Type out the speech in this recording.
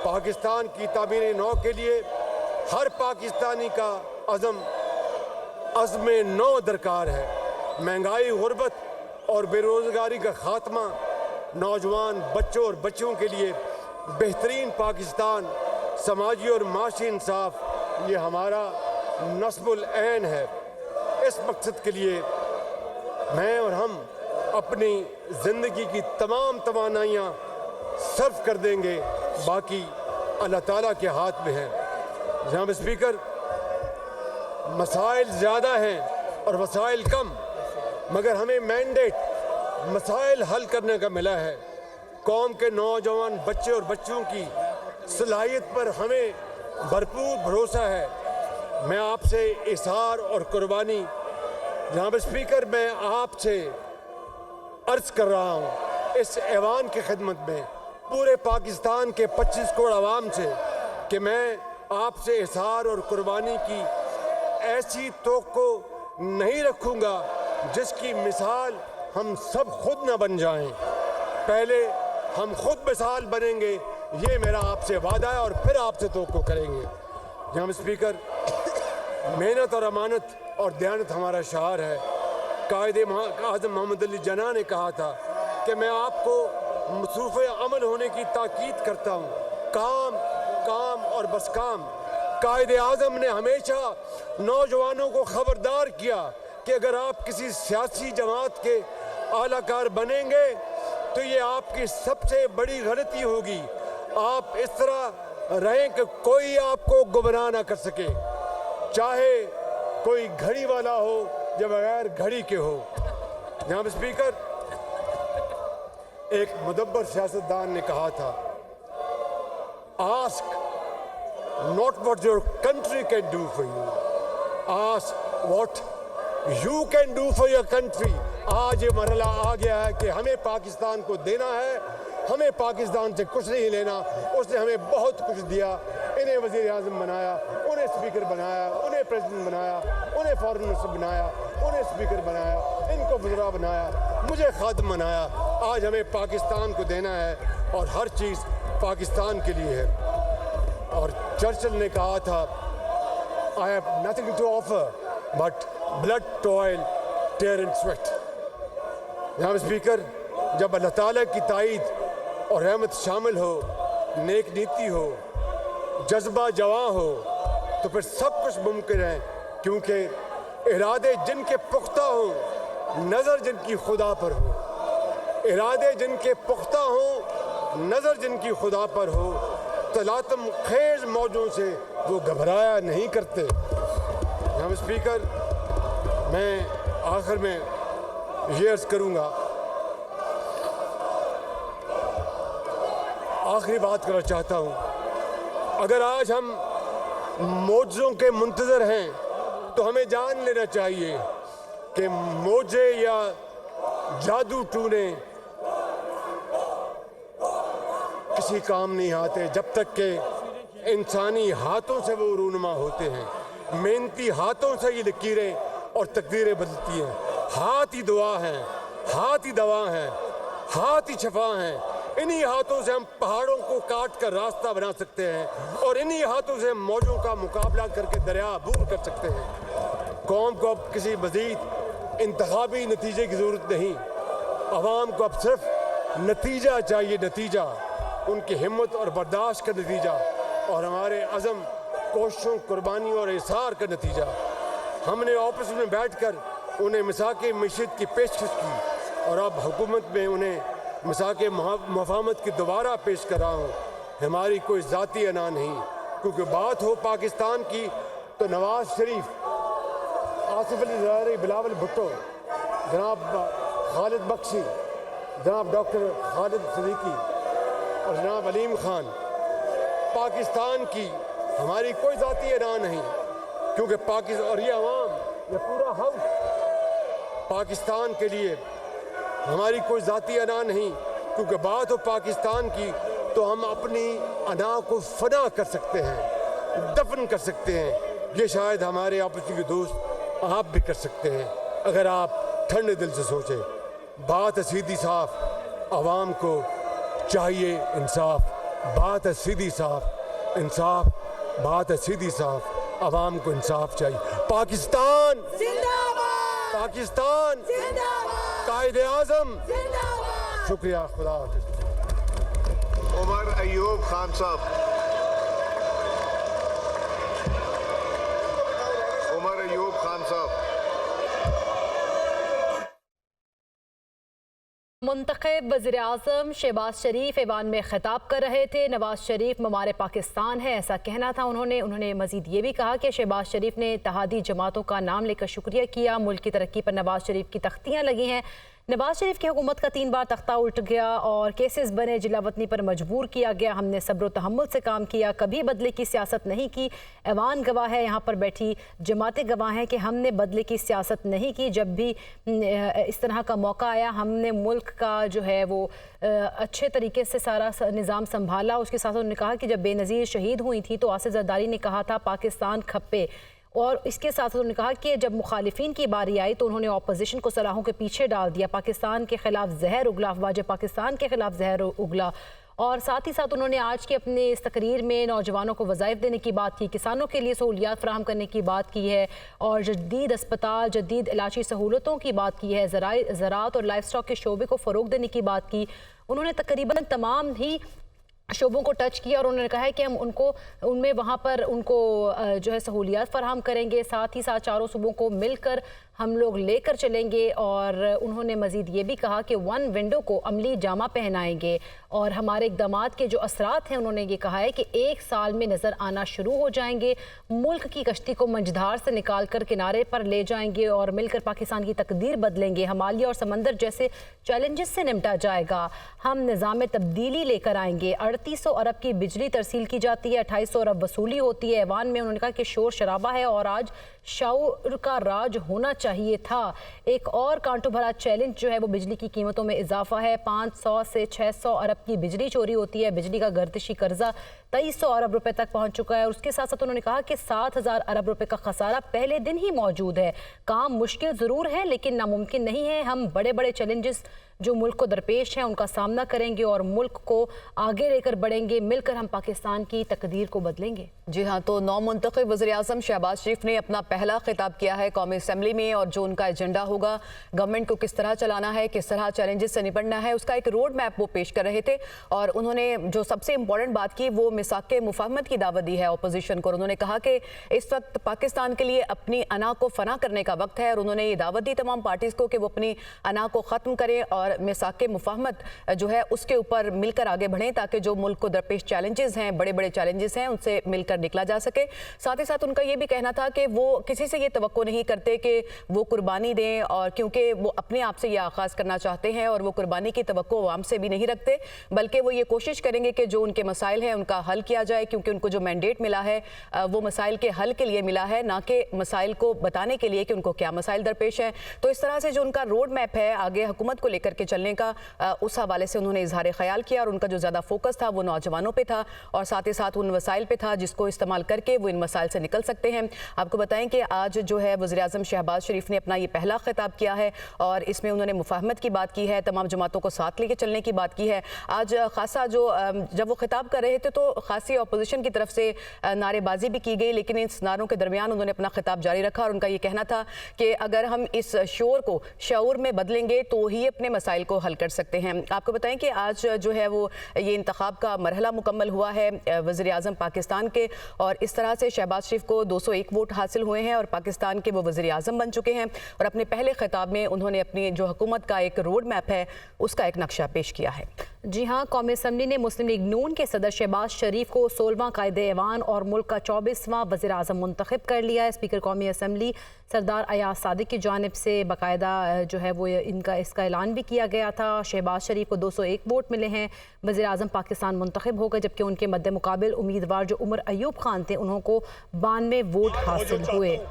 پاکستان کی تعمیر نو کے لیے ہر پاکستانی کا عزم نو درکار ہے۔ مہنگائی، غربت اور بے روزگاری کا خاتمہ، نوجوان بچوں اور بچیوں کے لیے بہترین پاکستان، سماجی اور معاشی انصاف، یہ ہمارا نصب العین ہے۔ اس مقصد کے لیے میں اور ہم اپنی زندگی کی تمام توانائیاں صرف کر دیں گے، باقی اللہ تعالیٰ کے ہاتھ میں ہے۔ جناب اسپیکر، مسائل زیادہ ہیں اور وسائل کم، مگر ہمیں مینڈیٹ مسائل حل کرنے کا ملا ہے۔ قوم کے نوجوان بچے اور بچوں کی صلاحیت پر ہمیں بھرپور بھروسہ ہے۔ میں آپ سے اظہار اور قربانی، جناب اسپیکر، میں آپ سے عرض کر رہا ہوں اس ایوان کی خدمت میں پورے پاکستان کے 25 کروڑ عوام سے کہ میں آپ سے اظہار اور قربانی کی ایسی توقع نہیں رکھوں گا جس کی مثال ہم سب خود نہ بن جائیں۔ پہلے ہم خود مثال بنیں گے، یہ میرا آپ سے وعدہ ہے، اور پھر آپ سے توقع کریں گے۔ جناب اسپیکر، محنت اور امانت اور دیانت ہمارا شعار ہے۔ قائد اعظم محمد علی جناح نے کہا تھا کہ میں آپ کو مصروف عمل ہونے کی تاکید کرتا ہوں، کام کام اور بس کام۔ قائد اعظم نے ہمیشہ نوجوانوں کو خبردار کیا کہ اگر آپ کسی سیاسی جماعت کے اعلی کار بنیں گے تو یہ آپ کی سب سے بڑی غلطی ہوگی۔ آپ اس طرح رہیں کہ کوئی آپ کو گمراہ نہ کر سکے، چاہے کوئی گھڑی والا ہو یا بغیر گھڑی کے ہو۔ جناب اسپیکر، ایک مدبر سیاستدان نے کہا تھا، ask not what your country can do for you, ask what you can do for your country۔ آج یہ مرحلہ آ گیا ہے کہ ہمیں پاکستان کو دینا ہے، ہمیں پاکستان سے کچھ نہیں لینا۔ اس نے ہمیں بہت کچھ دیا، انہیں وزیر اعظم بنایا، انہیں اسپیکر بنایا، انہیں پریزیڈنٹ بنایا، انہیں فارن منسٹر بنایا، انہیں اسپیکر بنایا، ان کو وزراء بنایا، مجھے خادم بنایا۔ آج ہمیں پاکستان کو دینا ہے اور ہر چیز پاکستان کے لیے ہے۔ اور چرچل نے کہا تھا، I have nothing to offer but blood, toil, tear and sweat۔ جناب اسپیکر، جب اللہ تعالیٰ کی تائید اور رحمت شامل ہو، نیک نیتی ہو، جذبہ جواں ہو، تو پھر سب کچھ ممکن ہے، کیونکہ ارادے جن کے پختہ ہوں، نظر جن کی خدا پر ہو۔ ارادے جن کے پختہ ہوں، نظر جن کی خدا پر ہو، تلاطم خیز موجوں سے وہ گھبرایا نہیں کرتے۔ جناب اسپیکر، میں آخر میں یہ عرض کروں گا، آخری بات کرنا چاہتا ہوں، اگر آج ہم معجزوں کے منتظر ہیں تو ہمیں جان لینا چاہیے کہ معجزے یا جادو ٹونے کسی کام نہیں آتے جب تک کہ انسانی ہاتھوں سے وہ رونما ہوتے ہیں۔ محنتی ہاتھوں سے یہ لکیریں اور تقدیریں بدلتی ہیں۔ ہاتھ ہی دعا ہیں، ہاتھ ہی دوا ہیں، ہاتھ ہی شفا ہیں۔ انہی ہاتھوں سے ہم پہاڑوں کو کاٹ کر راستہ بنا سکتے ہیں، اور انہی ہاتھوں سے ہم موجوں کا مقابلہ کر کے دریا عبور کر سکتے ہیں۔ قوم کو اب کسی مزید انتخابی نتیجے کی ضرورت نہیں، عوام کو اب صرف نتیجہ چاہیے، نتیجہ، ان کی ہمت اور برداشت کا نتیجہ، اور ہمارے عزم، کوششوں، قربانی اور احسار کا نتیجہ۔ ہم نے آپس میں بیٹھ کر انہیں میثاق معیشت کی پیشکش کی، اور اب حکومت میں انہیں میثاق مفاہمت کی دوبارہ پیش کر رہا ہوں۔ ہماری کوئی ذاتی انا نہیں، کیونکہ بات ہو پاکستان کی تو نواز شریف، آصف علی زرداری، بلاول بھٹو، جناب خالد بخشی، جناب ڈاکٹر خالد صدیقی اور جناب علیم خان، پاکستان کی ہماری کوئی ذاتی انا نہیں، کیونکہ پاکستان اور یہ عوام، یہ پورا ہاؤس پاکستان کے لیے، ہماری کوئی ذاتی انا نہیں، کیونکہ بات ہو پاکستان کی تو ہم اپنی انا کو فنا کر سکتے ہیں، دفن کر سکتے ہیں۔ یہ شاید ہمارے آپسی کے دوست آپ بھی کر سکتے ہیں، اگر آپ ٹھنڈے دل سے سوچیں۔ بات ہے سیدھی صاف، عوام کو چاہیے انصاف، बात है सीधी साफ, इंसाफ, बात है सीधी साफ, आवाम को इंसाफ चाहिए। पाकिस्तान जिंदाबाद, पाकिस्तान जिंदाबाद, कायदे आज़म जिंदाबाद। शुक्रिया, खुदा हाफ़िज़। उमर अयूब खान साहब, उमर अयूब खान साहब। मुंतखब वज़ीर-ए-आज़म शहबाज शरीफ ऐवान में खिताब कर रहे थे। नवाज शरीफ ममार पाकिस्तान है, ऐसा कहना था उन्होंने मज़ीद ये भी कहा कि शहबाज शरीफ ने इत्तेहादी जमातों का नाम लेकर शुक्रिया किया। मुल्क की तरक्की पर नवाज शरीफ की तख्तियाँ लगी हैं। नवाज शरीफ की हुकूमत का 3 बार तख्ता उल्ट गया और केसेस बने, जिला वतनी पर मजबूर किया गया। हमने सब्र व तहम्मुल से काम किया, कभी बदले की सियासत नहीं की। ऐवान गवाह है, यहाँ पर बैठी जमातें गवाह हैं कि हमने बदले की सियासत नहीं की। जब भी इस तरह का मौका आया, हमने मुल्क का जो है वो अच्छे तरीके से सारा निज़ाम संभाला। उसके साथ उन्होंने कहा कि जब बेनज़ीर शहीद हुई थी तो आसिफ ज़रदारी ने कहा था पाकिस्तान खप्पे, और इसके साथ उन्होंने कहा कि जब मुखालिफिन की बारी आई तो उन्होंने अपोजिशन को सलाहों के पीछे डाल दिया। पाकिस्तान के खिलाफ जहर उगला, अफवाज पाकिस्तान के खिलाफ जहर उगला। और साथ ही साथ उन्होंने आज की अपने इस तकरीर में नौजवानों को वज़ाइफ देने की बात की, किसानों के लिए सहूलियात फराहम करने की बात की है, और जदीद अस्पताल, जदीद इलाजी सहूलतों की बात की है, ज़राअत और लाइफ स्टॉक के शोबे को फ़रोग देने की बात की। उन्होंने तकरीबन तमाम ही शोबों को टच किया और उन्होंने कहा है कि हम उनमें वहाँ पर उनको जो है सहूलियात फराहम करेंगे। साथ ही साथ चारों सूबों को मिलकर हम लोग लेकर चलेंगे। और उन्होंने मज़ीद ये भी कहा कि 1 विंडो को अमली जामा पहनाएंगे और हमारे इक़दामात के जो असरात हैं, उन्होंने ये कहा है कि 1 साल में नज़र आना शुरू हो जाएंगे। मुल्क की कश्ती को मंझधार से निकाल कर किनारे पर ले जाएंगे और मिलकर पाकिस्तान की तकदीर बदलेंगे। हिमालय और समंदर जैसे चैलेंजेस से निपटा जाएगा। हम निज़ाम तब्दीली लेकर आएंगे। 3800 अरब की बिजली तरसील की जाती है, 2800 अरब वसूली होती है। ऐवान में उन्होंने कहा कि शोर शराबा है और आज शऊर का राज होना चाहिए था। एक और कांटो भरा चैलेंज जो है वो बिजली की कीमतों में इजाफा है। 500 से 600 अरब की बिजली चोरी होती है। बिजली का गर्दिशी कर्जा 2300 अरब रुपए तक पहुंच चुका है। और उसके साथ साथ उन्होंने कहा कि 7000 अरब रुपए का खसारा पहले दिन ही मौजूद है। काम मुश्किल ज़रूर है लेकिन नामुमकिन नहीं है। हम बड़े बड़े चैलेंजेस जो मुल्क को दरपेश हैं उनका सामना करेंगे और मुल्क को आगे लेकर बढ़ेंगे। मिलकर हम पाकिस्तान की तकदीर को बदलेंगे। जी हाँ, तो नौमुंतखब वज़ीर-ए-आज़म शहबाज शरीफ ने अपना पहला खिताब किया है कौमी असम्बली में, और जो उनका एजेंडा होगा गवर्नमेंट को किस तरह चलाना है, किस तरह चैलेंजेस से निपटना है, उसका एक रोड मैप वो पेश कर रहे थे। और उन्होंने जो सबसे इंपॉर्टेंट बात की वो मिसाक़े मुफाहमत की दावत दी है अपोजिशन को। उन्होंने कहा कि इस वक्त पाकिस्तान के लिए अपनी अना को फना करने का वक्त है, और उन्होंने ये दावत दी तमाम पार्टीज़ को कि वो अपनी अना को ख़त्म करें और मिसाक़े मुफाहमत जो है उसके ऊपर मिलकर आगे बढ़ें, ताकि जो मुल्क को दरपेश चैलेंजेस हैं, बड़े बड़े चैलेंजेस हैं, उनसे मिलकर निकला जा सके। साथ ही साथ उनका ये भी कहना था कि वो किसी से ये तवक्को नहीं करते कि वो कुर्बानी दें, और क्योंकि वो अपने आप से ये आगाज़ करना चाहते हैं और वो कुर्बानी की तवक्को अवाम से भी नहीं रखते, बल्कि वो ये कोशिश करेंगे कि जो उनके मसाइल हैं उनका हल किया जाए, क्योंकि उनको जो मैंडेट मिला है वो मसाइल के हल के लिए मिला है, ना कि मसाइल को बताने के लिए कि उनको क्या मसाइल दरपेश हैं। तो इस तरह से जो उनका रोड मैप है आगे हुकूमत को लेकर के चलने का, उस हवाले से उन्होंने इजहार ख्याल किया। और उनका जो ज़्यादा फोकस था वो नौजवानों पे था और साथ ही साथ उन वसाइल पे था जिसको इस्तेमाल करके वो इन मसाइल से निकल सकते हैं। आपको बताएं कि आज जो है वज़ीर-ए-आज़म शहबाज शरीफ ने अपना ये पहला खिताब किया है और इसमें उन्होंने मुफाहमत की बात की है, तमाम जमातों को साथ लेके चलने की बात की है। आज खासा जो जब वो खिताब कर रहे थे तो खासी अपोजिशन की तरफ से नारेबाजी भी की गई, लेकिन इस नारों के दरमियान उन्होंने अपना खिताब जारी रखा और उनका ये कहना था कि अगर हम इस शोर को शऊर में बदलेंगे तो ही अपने मसाइल को हल कर सकते हैं। आपको बताएं कि आज जो है वो ये इंतखाब का मरहला मुकम्मल हुआ है वज़ीर-ए-आज़म पाकिस्तान के, और इस तरह से शहबाज शरीफ को 201 वोट हासिल हुए हैं और पाकिस्तान के वो वज़ीर-ए-आज़म बन चुके हैं। और अपने पहले खिताब में उन्होंने अपनी जो हुकूमत का एक रोड मैप है उसका एक नक्शा पेश किया है। जी हाँ, कौमी असम्बली ने मुस्लिम लीग नून के सदर शहबाज शरीफ को 16वां कायदे ऐवान और मुल्क का 24वां वज़ीर-ए-आज़म मुंतखब कर लिया है। स्पीकर कौमी असम्बली सरदार अयाज सादिक की जानिब से बाकायदा जो है वो इसका ऐलान भी किया गया था। शहबाज शरीफ को 201 वोट मिले हैं, वज़ीर-ए-आज़म पाकिस्तान मुंतखब हो गए, जबकि उनके मद्दे मुकाबिल उम्मीदवार जो उमर अयूब खान थे उन्होंने 92 वोट हासिल हुए।